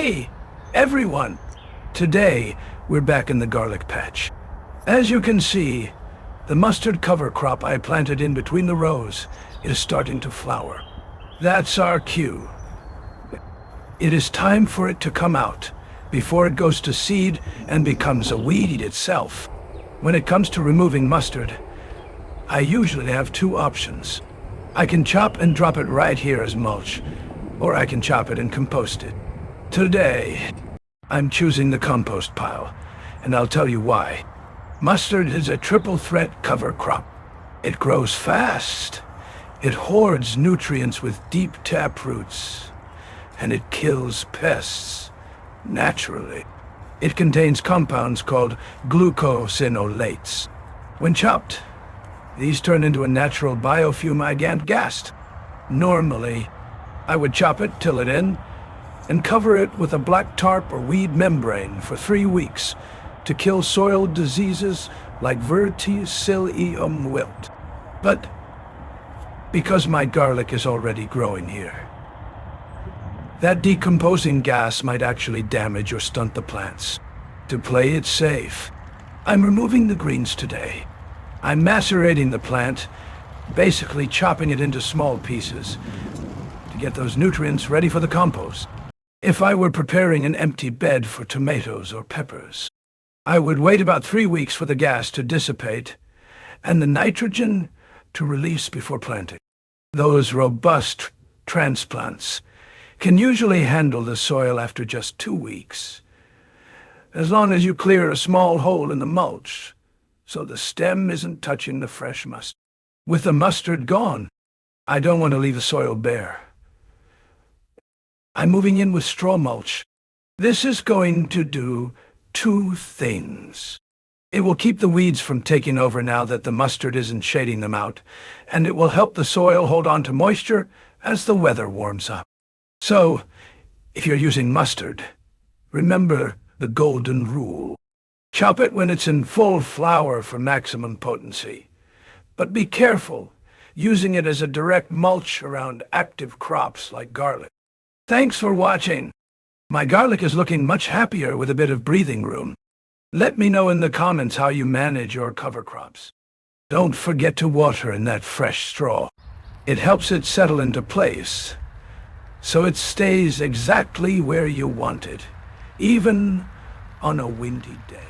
Hey, everyone! Today, we're back in the garlic patch. As you can see, the mustard cover crop I planted in between the rows is starting to flower. That's our cue. It is time for it to come out before it goes to seed and becomes a weed itself. When it comes to removing mustard, I usually have two options. I can chop and drop it right here as mulch, or I can chop it and compost it. Today, I'm choosing the compost pile, and I'll tell you why. Mustard is a triple threat cover crop. It grows fast, it hoards nutrients with deep tap roots, and it kills pests naturally. It contains compounds called glucosinolates. When chopped, these turn into a natural biofumigant gas. Normally, I would chop it, till it in, and cover it with a black tarp or weed membrane for 3 weeks to kill soil diseases like Verticillium wilt. But because my garlic is already growing here, that decomposing gas might actually damage or stunt the plants. To play it safe, I'm removing the greens today. I'm macerating the plant, basically chopping it into small pieces to get those nutrients ready for the compost. If I were preparing an empty bed for tomatoes or peppers, I would wait about 3 weeks for the gas to dissipate and the nitrogen to release before planting. Those robust transplants can usually handle the soil after just 2 weeks, as long as you clear a small hole in the mulch so the stem isn't touching the fresh mustard. With the mustard gone, I don't want to leave the soil bare. I'm moving in with straw mulch. This is going to do 2 things. It will keep the weeds from taking over now that the mustard isn't shading them out, and it will help the soil hold on to moisture as the weather warms up. So, if you're using mustard, remember the golden rule. Chop it when it's in full flower for maximum potency. But be careful using it as a direct mulch around active crops like garlic. Thanks for watching. My garlic is looking much happier with a bit of breathing room. Let me know in the comments how you manage your cover crops. Don't forget to water in that fresh straw. It helps it settle into place, so it stays exactly where you want it, even on a windy day.